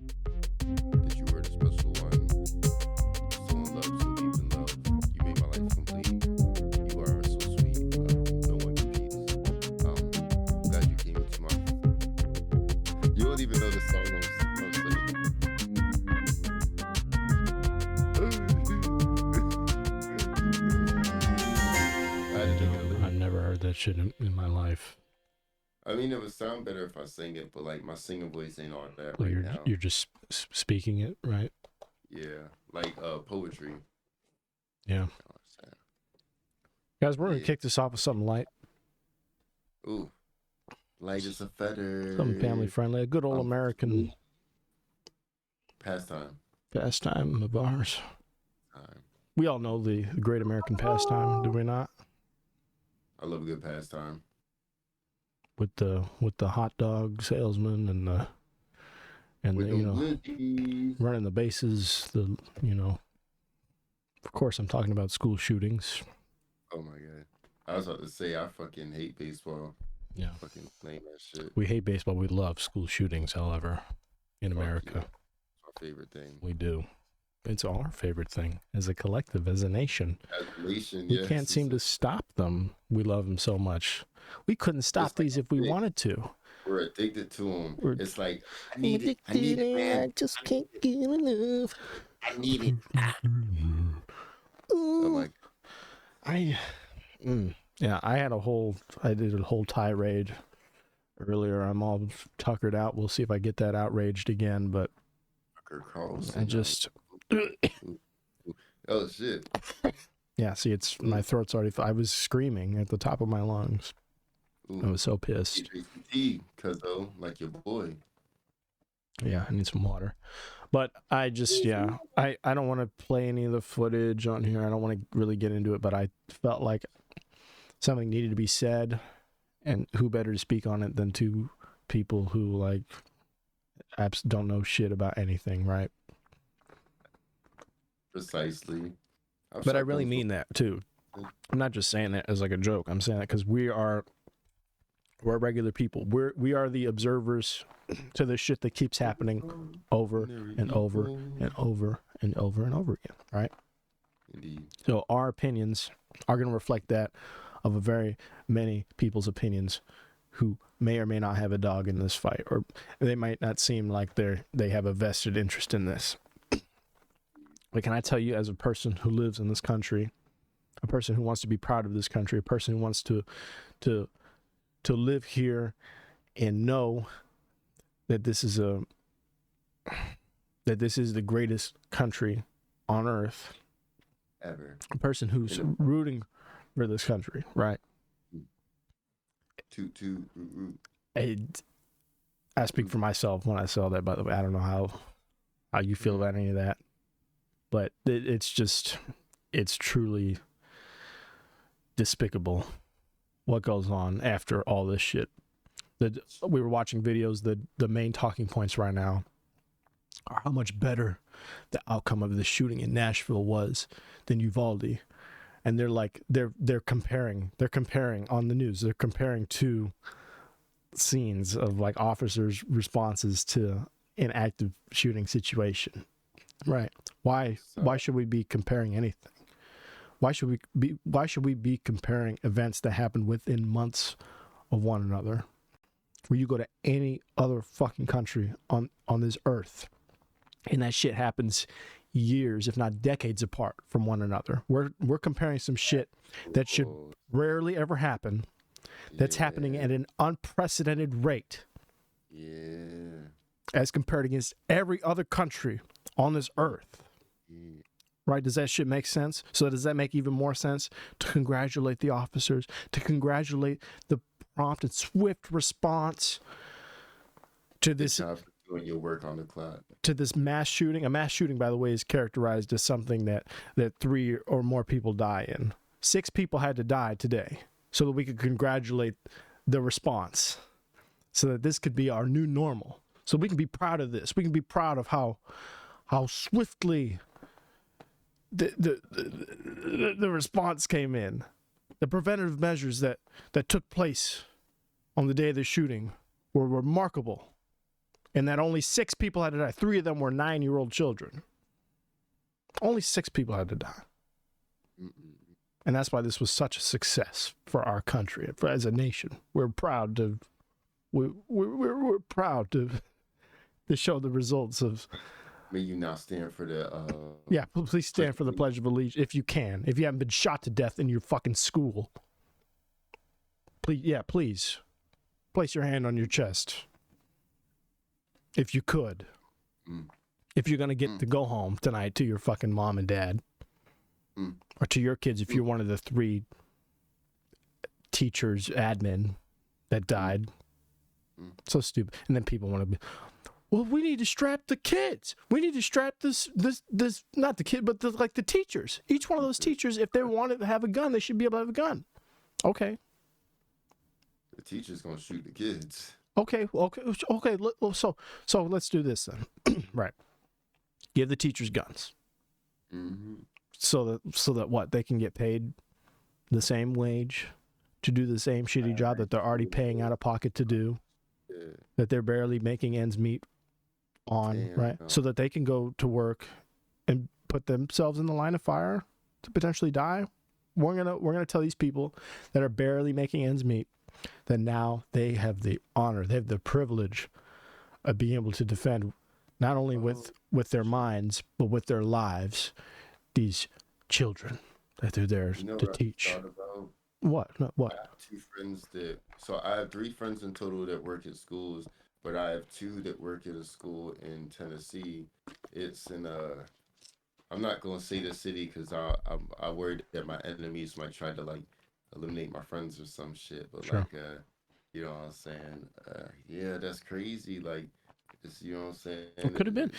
that you were the special one. So in love, so deep in love. You made my life complete. You are so sweet. No one competes. Glad you came into my. You don't even know the song I'm singing. I've never heard that shit in my life. I mean, it would sound better if I sang it, but like my singing voice ain't all that Well, right now. You're just speaking it, right? Yeah, like poetry. Yeah. Guys, we're gonna kick this off with something light. Ooh, light as a feather. Something family friendly, a good old American pastime of ours. We all know the great American pastime, do we not? I love a good pastime. With the hot dog salesman and the running the bases, of course I'm talking about school shootings. Oh my god. I was about to say I fucking hate baseball. Yeah. Fucking playing that shit. We hate baseball, we love school shootings, however, in America. Yeah. It's our favorite thing. We do. It's our favorite thing as a collective, as a nation. As a nation, we can't seem to stop them. We love them so much. We couldn't stop these if we wanted to. We're addicted to them. It's like, I need it, man. I just can't get enough. I need it. Oh my. I did a whole tirade earlier. I'm all tuckered out. We'll see if I get that outraged again, but I just... Oh shit. Yeah, see, it's my throat's already. I was screaming at the top of my lungs. Ooh. I was so pissed. Cause though, like your boy. Yeah, I need some water. But I just, I don't want to play any of the footage on here. I don't want to really get into it, but I felt like something needed to be said, and who better to speak on it than two people who like don't know shit about anything, right? Precisely. But I really mean that too. I'm not just saying that as like a joke. I'm saying that because we're regular people. We are the observers to the shit that keeps happening over and over and over and over and over again, right? Indeed. So our opinions are going to reflect that of a very many people's opinions who may or may not have a dog in this fight, or they might not seem like they have a vested interest in this. But can I tell you, as a person who lives in this country, a person who wants to be proud of this country, a person who wants to live here and know that this is the greatest country on earth ever, a person who's rooting for this country, right? I speak for myself when I say that, by the way. I don't know how you feel about any of that, but it's truly despicable what goes on after all this shit. We were watching videos. The main talking points right now are how much better the outcome of the shooting in Nashville was than Uvalde, and they're comparing on the news. They're comparing two scenes of like officers' responses to an active shooting situation. Right? Why should we be comparing anything? Why should we be comparing events that happened within months of one another? Where you go to any other fucking country on this earth, and that shit happens years, if not decades apart from one another. We're comparing some shit that should rarely ever happen, that's happening at an unprecedented rate. Yeah. As compared against every other country on this earth. Yeah. Right? Does that shit make sense? So does that make even more sense to congratulate the officers, to congratulate the prompt and swift response to this, doing your work on the clock, to this mass shooting? A mass shooting, by the way, is characterized as something that 3 or more people die in. 6 people had to die today so that we could congratulate the response, so that this could be our new normal. So we can be proud of this. We can be proud of how swiftly the response came in. The preventative measures that took place on the day of the shooting were remarkable and that only 6 people had to die. 3 of them were 9-year-old children. Only 6 people had to die. And that's why this was such a success for our country, as a nation. We're proud to, we're proud to show the results of. May you now stand for the. Yeah, please stand for the Pledge of Allegiance if you can. If you haven't been shot to death in your fucking school, please place your hand on your chest. If you could. If you're gonna get to go home tonight to your fucking mom and dad. Or to your kids if you're one of the 3 teachers, admin that died. So stupid. And then people want to be, well, we need to strap the kids. We need to strap this not the kid, but the teachers. Each one of those teachers, if they wanted to have a gun, they should be able to have a gun. Okay. The teacher's going to shoot the kids. Okay. So let's do this then. Right. Give the teachers guns. So that what? They can get paid the same wage to do the same shitty job that they're already paying out of pocket to do, that they're barely making ends meet on, right? So that they can go to work and put themselves in the line of fire to potentially die. We're gonna tell these people that are barely making ends meet that now they have the honor, they have the privilege of being able to defend not only with their minds but with their lives these children that they're there to teach. What? No, what? I have 2 friends so I have 3 friends in total that work at schools, but I have 2 that work at a school in Tennessee. It's in I'm not gonna say the city because I worried that my enemies might try to like eliminate my friends or some shit. But sure. Like you know what I'm saying? Yeah, that's crazy. Like, it's, you know what I'm saying? It could have been.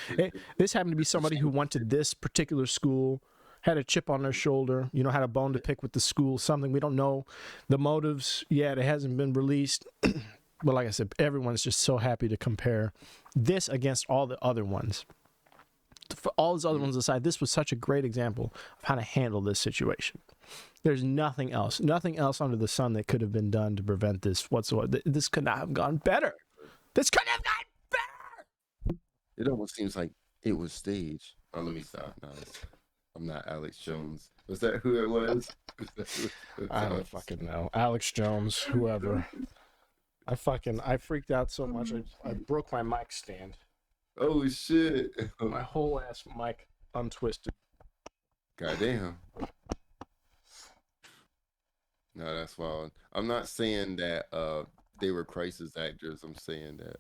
This happened to be somebody who went to this particular school, had a chip on their shoulder, had a bone to pick with the school, something. We don't know the motives yet. It hasn't been released. But like I said, everyone's just so happy to compare this against all the other ones. For all those other ones aside, this was such a great example of how to handle this situation. There's nothing else under the sun that could have been done to prevent this whatsoever. This could not have gone better. This could have gone better. It almost seems like it was staged. Oh, let me stop. No, I'm not Alex Jones. Was that who it was? I don't fucking know. Alex Jones, whoever. I freaked out so much. I broke my mic stand. Oh shit! My whole ass mic untwisted. Goddamn. No, that's wild. I'm not saying that they were crisis actors. I'm saying that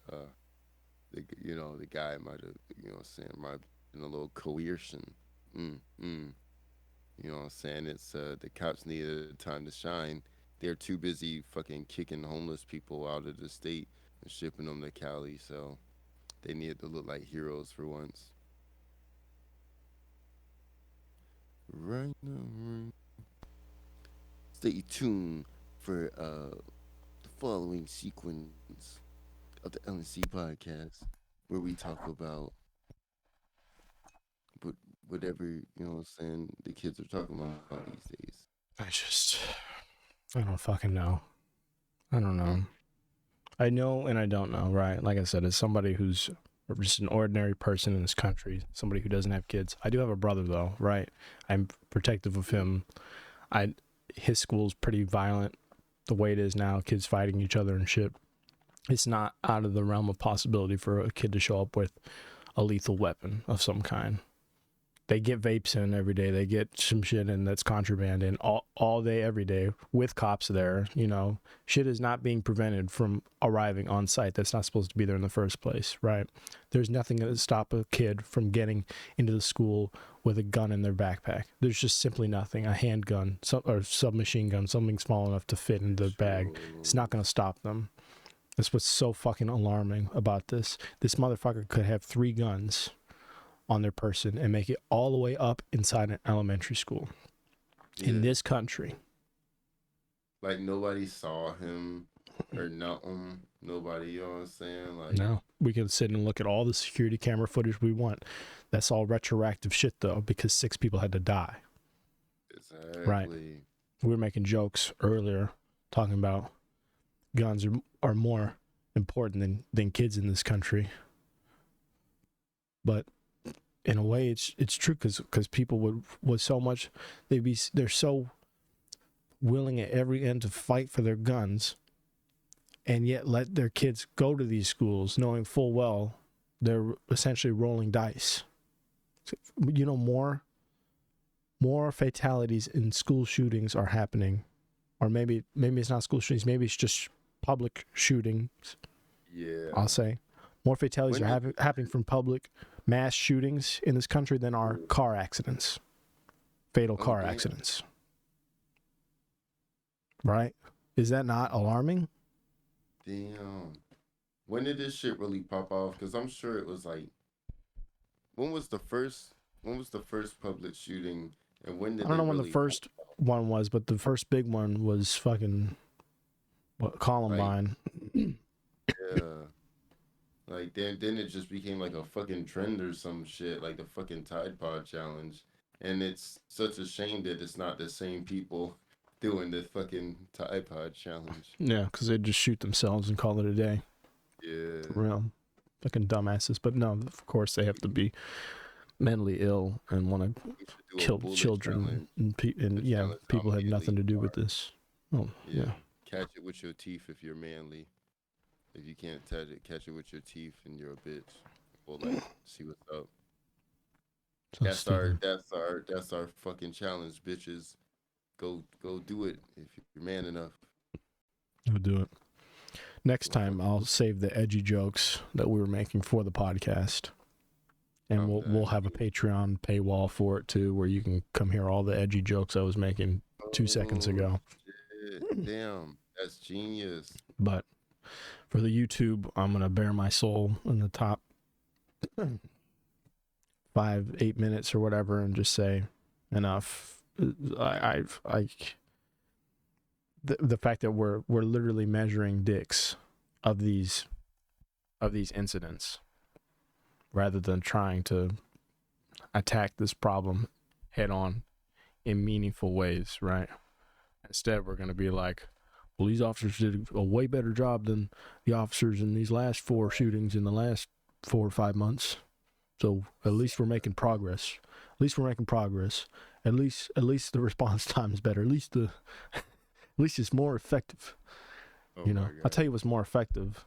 the guy might have might have been a little coercion. You know what I'm saying? It's the cops needed time to shine. They're too busy fucking kicking homeless people out of the state and shipping them to Cali, so they needed to look like heroes for once. Right now, stay tuned for the following sequence of the L&C Podcast, where we talk about whatever, the kids are talking about these days. I don't fucking know. I don't know. I know and I don't know, right? Like I said, as somebody who's just an ordinary person in this country, somebody who doesn't have kids. I do have a brother, though, right? I'm protective of him. His school's pretty violent the way it is now, kids fighting each other and shit. It's not out of the realm of possibility for a kid to show up with a lethal weapon of some kind. They get vapes in every day. They get some shit in that's contraband in all day, every day with cops there. Shit is not being prevented from arriving on site. That's not supposed to be there in the first place, right? There's nothing to stop a kid from getting into the school with a gun in their backpack. There's just simply nothing. A handgun or submachine gun, something small enough to fit in their bag. It's not going to stop them. That's what's so fucking alarming about this. This motherfucker could have 3 guns on their person and make it all the way up inside an elementary school in this country. Like, nobody saw him or nothing. Nobody, you know what I'm saying? Like, no, we can sit and look at all the security camera footage we want. That's all retroactive shit, though, because 6 people had to die. Exactly. Right. We were making jokes earlier talking about guns are more important than kids in this country. But in a way, it's true because people would so much they're so willing at every end to fight for their guns, and yet let their kids go to these schools knowing full well they're essentially rolling dice. You know, more fatalities in school shootings are happening, or maybe it's not school shootings, maybe it's just public shootings. Yeah, I'll say more fatalities are happening from public mass shootings in this country than are car accidents, fatal car accidents. Right? Is that not alarming? Damn. When did this shit really pop off? Because I'm sure it was like, when was the first public shooting, and when did I don't know when really the first one was, but the first big one was fucking Columbine. Yeah. Like then it just became like a fucking trend or some shit, like the fucking Tide Pod challenge. And it's such a shame that it's not the same people doing the fucking Tide Pod challenge. Yeah, because they just shoot themselves and call it a day. Yeah. For real. Fucking dumbasses. But no, of course they have to be mentally ill and want to kill children. And yeah, people have nothing to do with this. Oh, yeah. Catch it with your teeth if you're manly. If you can't catch it with your teeth and you're a bitch. Well, like, see what's up. That's our fucking challenge, bitches. Go do it if you're man enough. Go do it. Next time I'll save the edgy jokes that we were making for the podcast. And we'll have a Patreon paywall for it too, where you can come hear all the edgy jokes I was making 2 seconds ago. Shit. Damn, that's genius. But for the YouTube, I'm gonna bare my soul in the top 5-8 minutes or whatever, and just say enough. The fact that we're literally measuring dicks of these incidents, rather than trying to attack this problem head on in meaningful ways, right? Instead, we're going to be like, well, these officers did a way better job than the officers in these last 4 shootings in the last 4 or 5 months. So at least we're making progress. At least the response time is better. At least it's more effective. Oh, you know, I'll tell you what's more effective: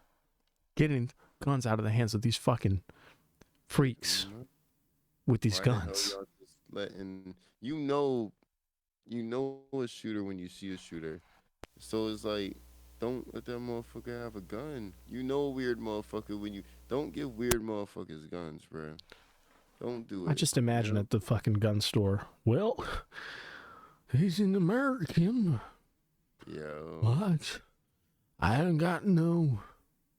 getting guns out of the hands of these fucking freaks with these guns. Y'all just letting you know a shooter when you see a shooter. So it's like, don't let that motherfucker have a gun. You know a weird motherfucker when you don't give weird motherfuckers guns, bro. Don't do it. I just imagine at the fucking gun store. Well, he's an American. Yo. What? I haven't got no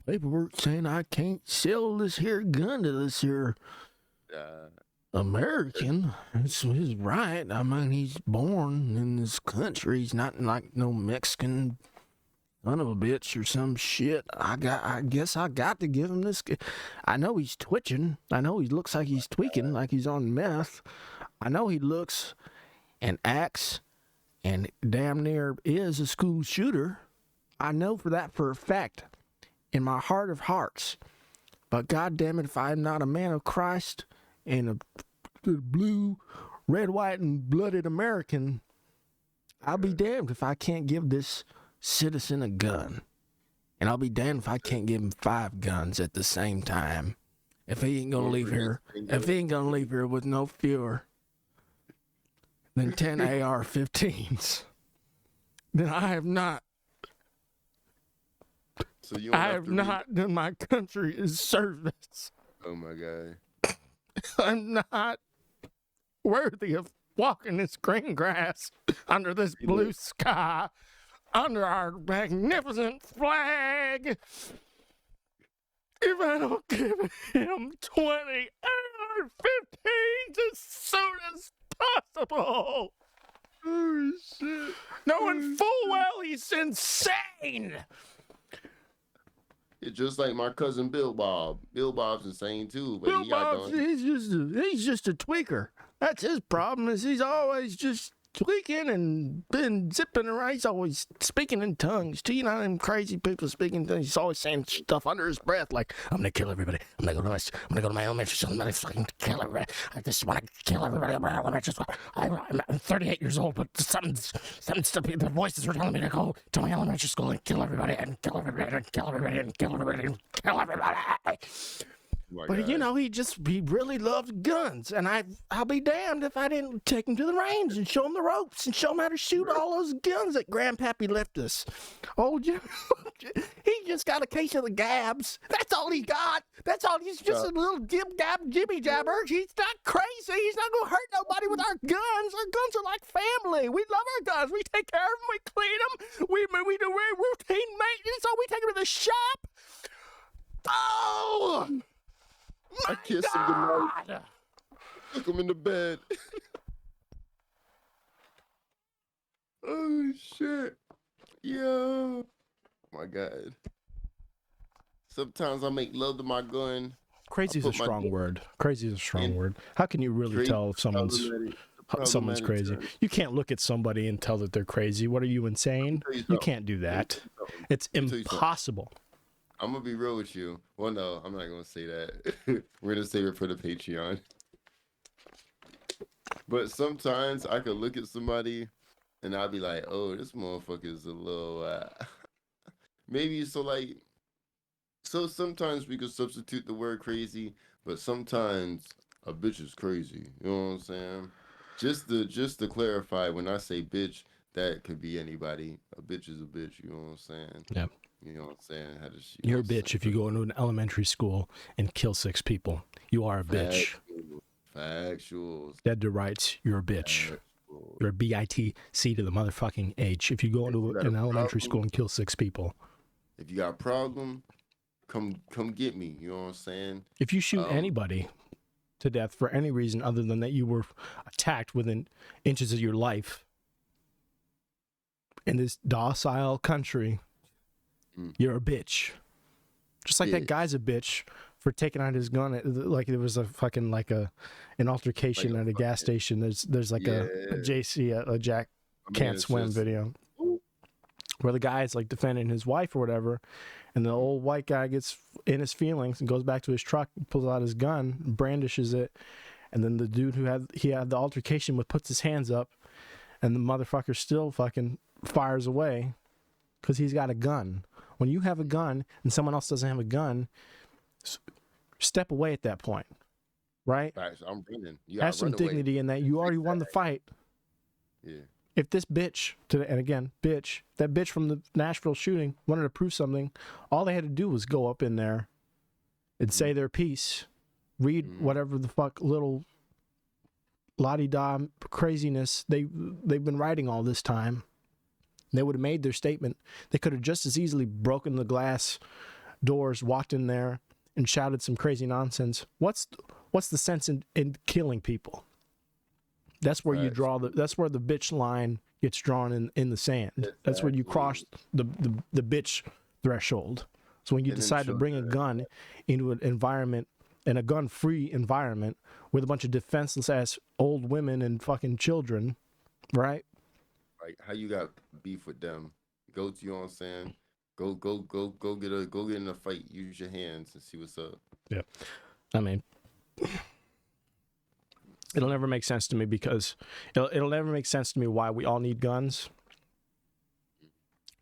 paperwork saying I can't sell this here gun to this here American. It's his right. I mean, he's born in this country. He's not like no Mexican son of a bitch or some shit. I guess I got to give him this. I know he's twitching. I know he looks like he's tweaking, like he's on meth. I know he looks and acts and damn near is a school shooter. I know for a fact in my heart of hearts. But goddamn it, if I'm not a man of Christ and a blue, red, white, and blooded American, I'll be damned if I can't give this citizen a gun. And I'll be damned if I can't give him 5 guns at the same time. If he ain't gonna leave here with no fewer than 10 AR-15s, then I have not done my country a service. Oh my God. I'm not worthy of walking this green grass under this blue sky, under our magnificent flag, if I don't give him 20 AR-15s as soon as possible. Oh shit. Knowing full well he's insane. It's just like my cousin Bill Bob. Bill Bob's insane too, but he's just a tweaker. That's his problem. Is he's always just tweaking and been zipping around. He's always speaking in tongues. You know, them crazy people speaking things. He's always saying stuff under his breath, like, I'm gonna kill everybody. I'm gonna go to my elementary school. I'm gonna fucking kill everybody. I just want to kill everybody in my elementary school. I'm 38 years old, but something's the voices are telling me to go to my elementary school and kill everybody and kill everybody and kill everybody and kill everybody and kill everybody. But you know, he really loves guns, and I'll be damned if I didn't take him to the range and show him the ropes and show him how to shoot all those guns that Grandpappy left us. Oh, he just got a case of the gabs. That's all he got. That's all. He's just a little jibby jabber. He's not crazy. He's not gonna hurt nobody with our guns. Our guns are like family. We love our guns. We take care of them. We clean them. We do routine maintenance. Oh, we take them to the shop. Oh. I kiss him goodnight. Took him in the bed. Oh shit. Yo. My God. Sometimes I make love to my gun. Crazy is a strong word. Crazy is a strong word. How can you really tell if someone's crazy? You can't look at somebody and tell that they're crazy. What are you, insane? You can't do that. It's impossible. I'm going to be real with you. Well, no, I'm not going to say that. We're going to save it for the Patreon. But sometimes I could look at somebody and I'll be like, oh, this motherfucker is a little... Maybe so sometimes we could substitute the word crazy, but sometimes a bitch is crazy. You know what I'm saying? Just to clarify, when I say bitch, that could be anybody. A bitch is a bitch. You know what I'm saying? Yeah. You know what I'm saying? You're a bitch if you go into an elementary school and kill 6 people. You are a bitch. Factuals. Dead to rights. You're a bitch. Factuals. You're a BITC to the motherfucking H. If you go into an elementary school and kill 6 people. If you got a problem, come get me. You know what I'm saying? If you shoot anybody to death for any reason other than that you were attacked within inches of your life in this docile country, you're a bitch. Just like that guy's a bitch for taking out his gun. Like there was a fucking an altercation at a gas station. There's like a Jack Can't Swim video where the guy's like defending his wife or whatever, and the old white guy gets in his feelings and goes back to his truck, pulls out his gun, brandishes it, and then the dude who had the altercation with puts his hands up, and the motherfucker still fucking fires away because he's got a gun. When you have a gun and someone else doesn't have a gun, step away at that point, right? Right, so I'm running. Have some dignity in that. You already won the fight. Yeah. If this bitch, that bitch from the Nashville shooting wanted to prove something, all they had to do was go up in there and say their piece, read whatever the fuck little la-di-da craziness they've been writing all this time. They would have made their statement. They could have just as easily broken the glass doors, walked in there, and shouted some crazy nonsense. What's the sense in killing people? That's where you draw that's where the bitch line gets drawn in the sand. That's where you cross the bitch threshold. So when you decide to bring a gun into an environment, in a gun-free environment with a bunch of defenseless ass old women and fucking children, right? Like how you got beef with them? Go to, you know what I'm saying? Go get in a fight. Use your hands and see what's up. Yeah, I mean, it'll never make sense to me because it'll never make sense to me why we all need guns.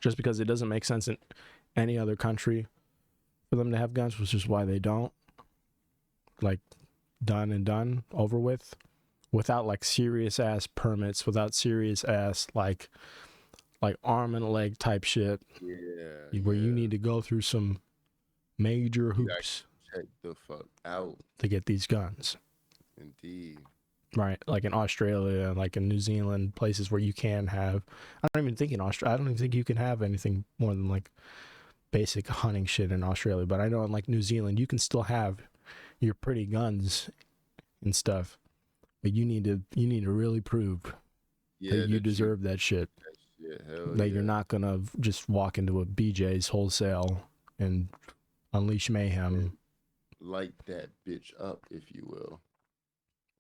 Just because it doesn't make sense in any other country for them to have guns, which is why they don't. Like, done, over with. Without like serious ass permits, without serious ass like arm and a leg type shit. Yeah. Where you need to go through some major hoops. Check the fuck out to get these guns. Indeed. Right, like in Australia, like in New Zealand, places where you can have. I don't even think you can have anything more than like basic hunting shit in Australia. But I know in like New Zealand, you can still have your pretty guns and stuff. But you need to really prove that you deserve that shit. That you're not gonna just walk into a BJ's wholesale and unleash mayhem. Light that bitch up, if you will.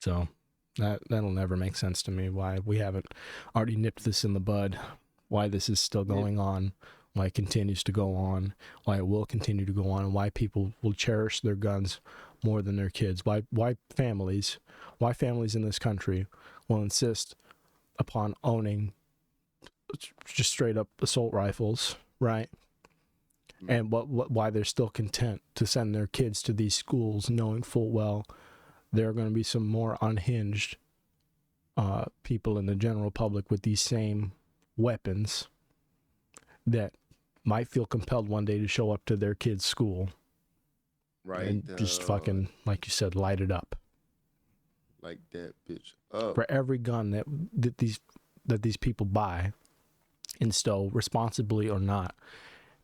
So, That'll never make sense to me. Why we haven't already nipped this in the bud? Why this is still going on? Why it continues to go on? Why it will continue to go on? And why people will cherish their guns more than their kids? Why families in this country will insist upon owning just straight up assault rifles, right? And why they're still content to send their kids to these schools, knowing full well there are going to be some more unhinged people in the general public with these same weapons that might feel compelled one day to show up to their kid's school, right? And just fucking, like you said, light it up. Like that bitch up. For every gun that these people buy and stow, responsibly or not,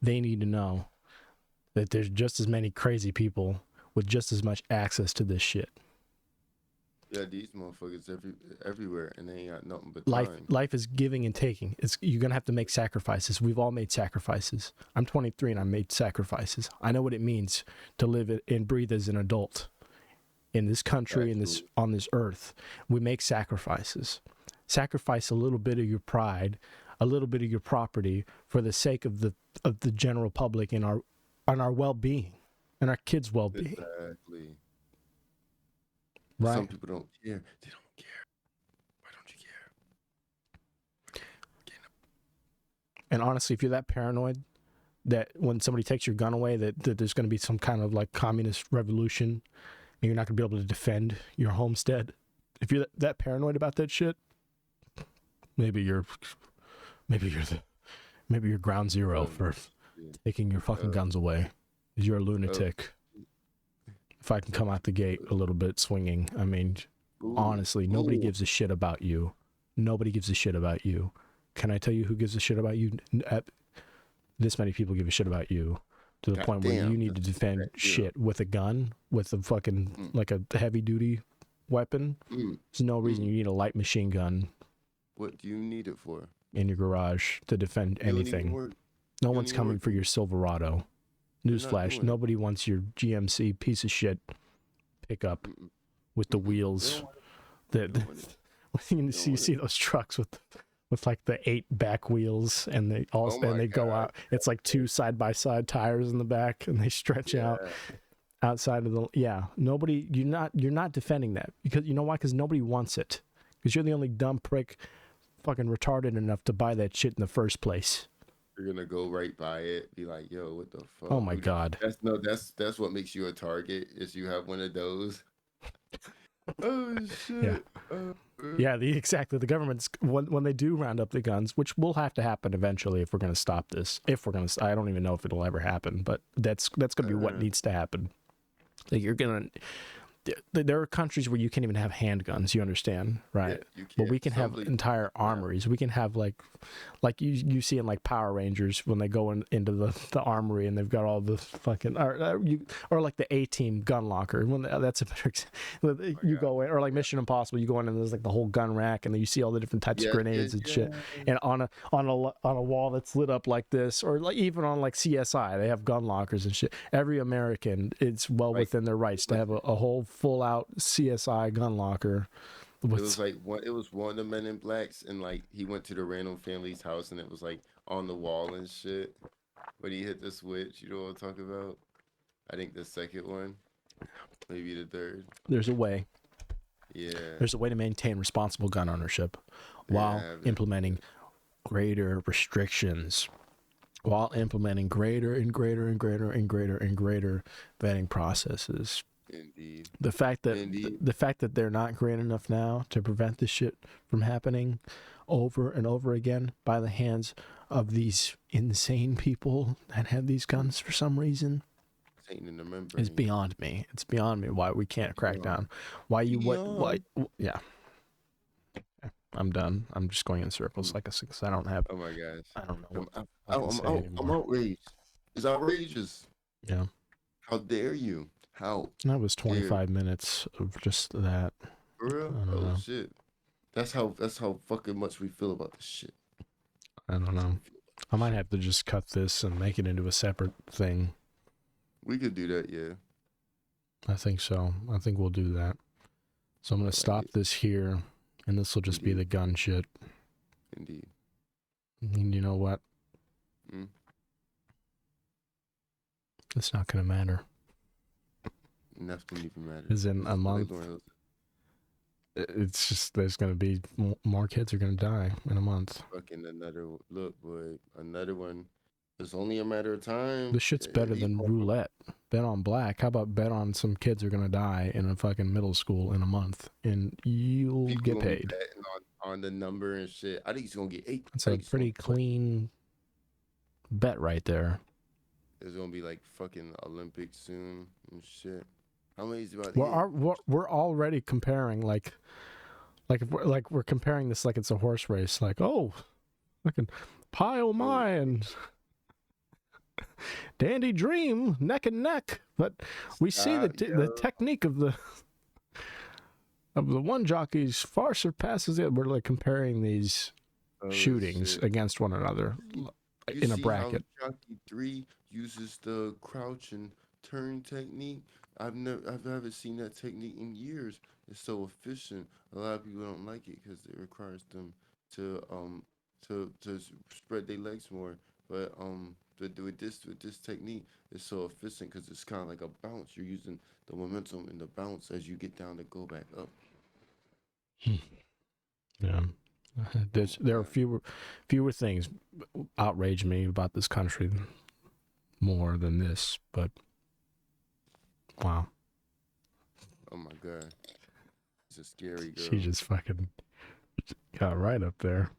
they need to know that there's just as many crazy people with just as much access to this shit. Yeah, these motherfuckers everywhere, and they ain't got nothing but time. Life is giving and taking. You're gonna have to make sacrifices. We've all made sacrifices. I'm 23 and I made sacrifices. I know what it means to live and breathe as an adult in this country, on this earth. We make sacrifices. Sacrifice a little bit of your pride, a little bit of your property for the sake of the general public and our well-being and our kids' well-being. Exactly. Right. Some people don't care. They don't care. Why don't you care? And honestly, if you're that paranoid that when somebody takes your gun away, that there's going to be some kind of like communist revolution and you're not going to be able to defend your homestead, if you're that paranoid about that shit, maybe you're ground zero for taking your fucking guns away. You're a lunatic. If I can come out the gate a little bit swinging, I mean, honestly, nobody gives a shit about you. Nobody gives a shit about you. Can I tell you who gives a shit about you? This many people give a shit about you to the point where you need to defend shit with a gun, with a fucking, like a heavy duty weapon. There's no reason you need a light machine gun. What do you need it for? In your garage to defend anything. No one's coming for your Silverado. Newsflash, nobody wants your GMC piece of shit pickup with the wheels. You see those trucks with like the 8 back wheels, and they go out. It's like 2 side-by-side tires in the back, and they stretch out outside of the nobody. You're not defending that, because you know why? Because nobody wants it. Because you're the only dumb prick, fucking retarded enough to buy that shit in the first place. You're gonna go right by it, be like, "Yo, what the fuck?" Oh my god! That's what makes you a target. Is you have one of those. Oh shit! Yeah. Exactly. The government's when they do round up the guns, which will have to happen eventually if we're gonna stop this. I don't even know if it'll ever happen, but that's gonna be what needs to happen. Like there are countries where you can't even have handguns, you understand, right? Yeah, but we can have entire armories. We can have like you see in like Power Rangers when they go into the armory and they've got all the fucking or like the A-Team gun locker. That's a better example. You go in, or like Mission Impossible, you go in and there's like the whole gun rack and then you see all the different types of grenades and shit. And on a wall that's lit up like this, or like even on like CSI, they have gun lockers and shit. Every American, it's well within their rights to have a whole full out CSI gun locker. It was like it was one of the Men in Blacks, and like he went to the random family's house, and it was like on the wall and shit. But he hit the switch. You know what I'm talking about? I think the second one, maybe the third. There's a way. Yeah. There's a way to maintain responsible gun ownership while implementing greater restrictions, while implementing greater and greater and greater and greater and greater vetting processes. Indeed. The fact that they're not great enough now to prevent this shit from happening over and over again by the hands of these insane people that have these guns for some reason is beyond me. It's beyond me why we can't crack down. Why? Yeah. I'm done. I'm just going in circles like because I don't have. Oh my gosh. I don't know. I'm outraged. It's outrageous. Yeah. How dare you? How? That was 25 minutes of just that. For real? Oh shit. That's how fucking much we feel about this shit. I don't know. I might have to just cut this and make it into a separate thing. We could do that, yeah. I think so. I think we'll do that. So I'm gonna stop this here, and this will just be the gun shit. Indeed. And you know what? It's not gonna matter. Nothing even matters. Is in a month. It's just there's gonna be more kids are gonna die in a month. Fucking look, boy, another one. It's only a matter of time. This shit's better than roulette. Bet on black. How about bet on some kids are gonna die in a fucking middle school in a month, and you'll get paid. On the number and shit. I think he's gonna get 8. It's a pretty clean bet right there. There's gonna be like fucking Olympics soon and shit. How many is about? We're already comparing like we're comparing this like it's a horse race. Like, oh, fucking Pile My and Dandy Dream neck and neck, but we see the technique of the one jockey's far surpasses it. We're like comparing these shootings against one another in a bracket. How jockey 3 uses the crouch and turn technique. I've never seen that technique in years. It's so efficient. A lot of people don't like it because it requires them to spread their legs more. But with this technique, it's so efficient because it's kind of like a bounce. You're using the momentum and the bounce as you get down to go back up. Yeah, there are fewer things outrage me about this country more than this, but wow. Oh my god, it's a scary girl. She just fucking got right up there.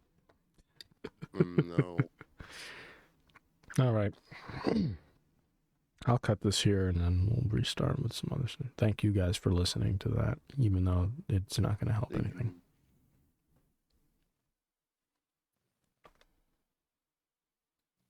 No. All right. I'll cut this here and then we'll restart with some other stuff. Thank you guys for listening to that, even though it's not going to help anything.